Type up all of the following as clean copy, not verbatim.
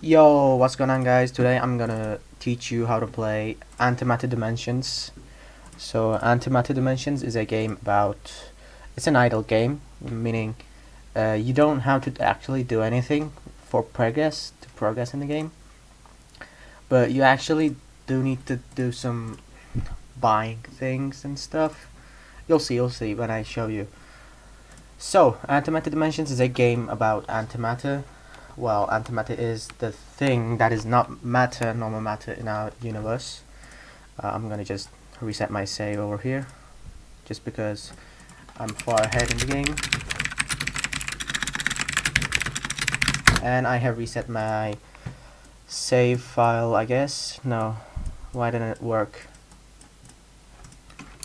Yo, what's going on, guys? Today I'm gonna teach you how to play Antimatter Dimensions. So Antimatter Dimensions is a game about, it's an idle game, meaning you don't have to actually do anything to progress in the game, but you actually do need to do some buying things and stuff. You'll see when I show you. So Antimatter Dimensions is a game about antimatter. Well, antimatter is the thing that is not matter, normal matter in our universe. I'm gonna just reset my save over here, just because I'm far ahead in the game. And I have reset my save file, I guess. No, why didn't it work?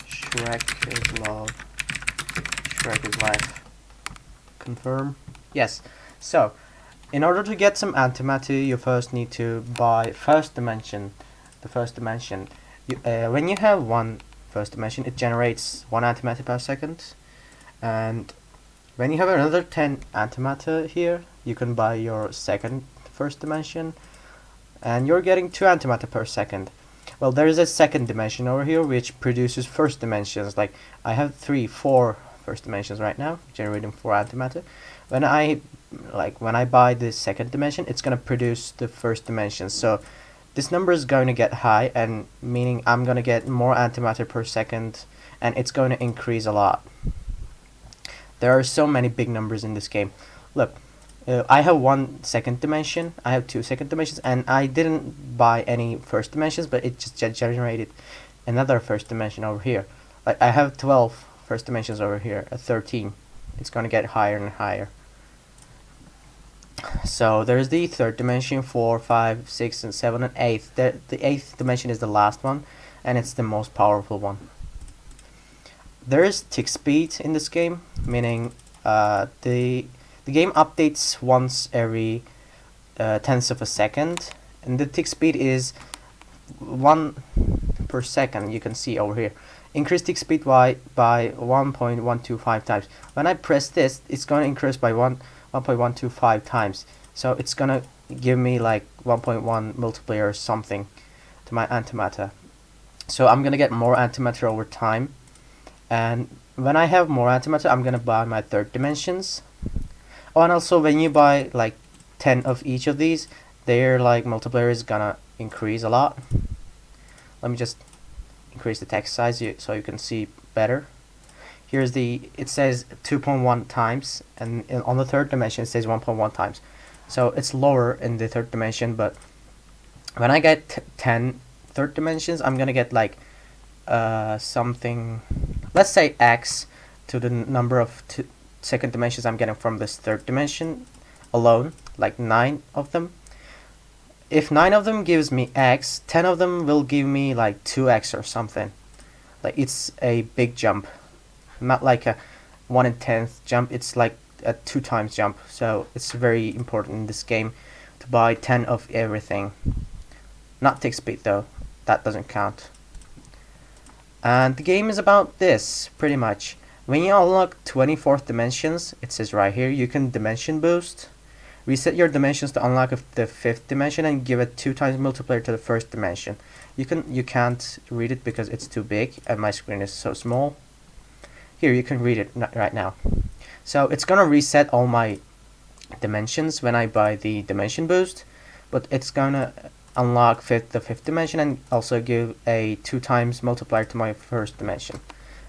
Shrek is love. Shrek is life. Confirm. Yes. So, in order to get some antimatter, you first need to buy first dimension. The first dimension. When you have one first dimension, it generates 1 antimatter per second. And when you have another 10 antimatter here, you can buy your second first dimension. And you're getting 2 antimatter per second. Well, there is a second dimension over here which produces first dimensions. Like, I have 4 first dimensions right now, generating 4 antimatter. When I buy the second dimension, it's gonna produce the first dimension. So this number is going to get high, and meaning I'm gonna get more antimatter per second, and it's going to increase a lot. There are so many big numbers in this game. Look, I have 1 second dimension, I have 2 second dimensions, and I didn't buy any first dimensions, but it just generated another first dimension over here. Like, I have 12 first dimensions over here, at 13. It's gonna get higher and higher. So there's the third dimension, 4, 5, 6, and 7, and 8. The 8th dimension is the last one, and it's the most powerful one. There is tick speed in this game, meaning the game updates once every tenth of a second, and the tick speed is 1 per second. You can see over here. Increase tick speed by 1.125 times. When I press this, it's going to increase by 1.125 times. So it's gonna give me like 1.1 multiplier or something to my antimatter. So I'm gonna get more antimatter over time. And when I have more antimatter, I'm gonna buy my third dimensions. Oh, and also when you buy like 10 of each of these, their like multiplier is gonna increase a lot. Let me just increase the text size so you can see better. Here's it says 2.1 times, and on the third dimension it says 1.1 times. So it's lower in the third dimension, but when I get 10 third dimensions, I'm gonna get like something, let's say x to the number of second dimensions I'm getting from this third dimension alone, like 9 of them. If 9 of them gives me x, 10 of them will give me like 2x or something. Like, it's a big jump. Not like a 1 in 10th jump, it's like a 2 times jump. So it's very important in this game to buy 10 of everything. Not tick speed though, that doesn't count. And the game is about this, pretty much. When you unlock 24th dimensions, it says right here, you can dimension boost. Reset your dimensions to unlock the 5th dimension and give it 2 times multiplier to the first dimension. You can't read it because it's too big and my screen is so small. Here, you can read it right now. So it's gonna reset all my dimensions when I buy the dimension boost, but it's gonna unlock the 5th dimension and also give a 2 times multiplier to my first dimension.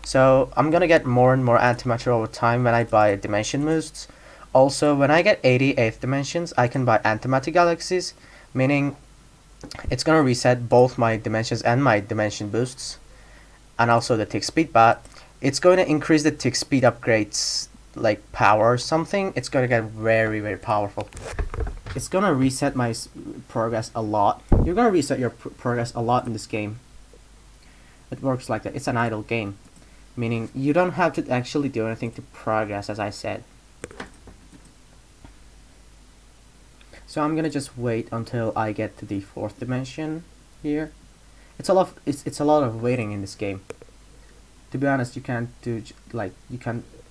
So I'm gonna get more and more antimatter over time when I buy dimension boosts. Also, when I get 88th dimensions, I can buy antimatter galaxies, meaning it's gonna reset both my dimensions and my dimension boosts, and also the tick speed, but it's going to increase the tick speed upgrades, like power or something. It's going to get very, very powerful. It's going to reset my progress a lot. You're going to reset your progress a lot in this game. It works like that. It's an idle game, meaning you don't have to actually do anything to progress, as I said. So I'm going to just wait until I get to the 4th dimension here. It's a lot of waiting in this game. To be honest, you can't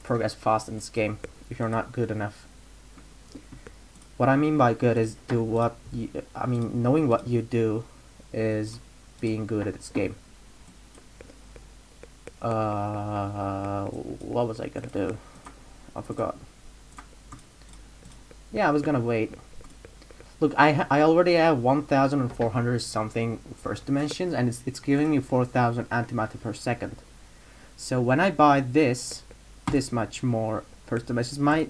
progress fast in this game if you're not good enough. What I mean by good is do what you, I mean knowing what you do is being good at this game. What was I gonna do? I forgot. Yeah, I was gonna wait. Look, I already have 1,400 something first dimensions, and it's giving me 4,000 antimatter per second. So when I buy this much more first dimensions, my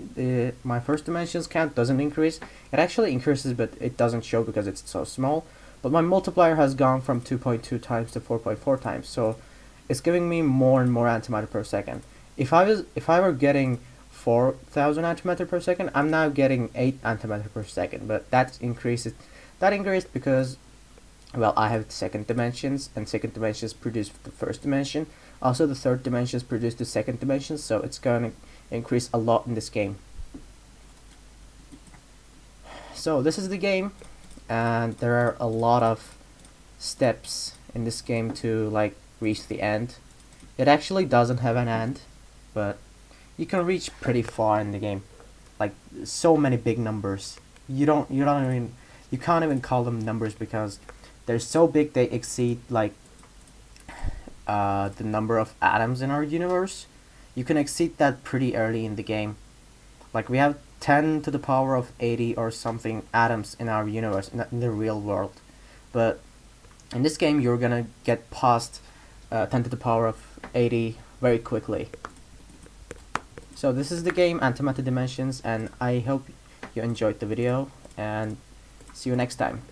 first dimensions count doesn't increase. It actually increases, but it doesn't show because it's so small. But my multiplier has gone from 2.2 times to 4.4 times, so it's giving me more and more antimatter per second. If I were getting 4,000 antimatter per second, I'm now getting 8 antimatter per second, but that increased because, well, I have second dimensions, and second dimensions produce the first dimension. Also, the third dimensions produce the second dimension, so it's going to increase a lot in this game. So this is the game, and there are a lot of steps in this game to like reach the end. It actually doesn't have an end, but you can reach pretty far in the game. Like so many big numbers. You can't even call them numbers because they're so big they exceed like the number of atoms in our universe. You can exceed that pretty early in the game. Like we have 10 to the power of 80 or something atoms in our universe in the real world, but in this game you're gonna get past 10 to the power of 80 very quickly. So this is the game Antimatter Dimensions, and I hope you enjoyed the video, and see you next time.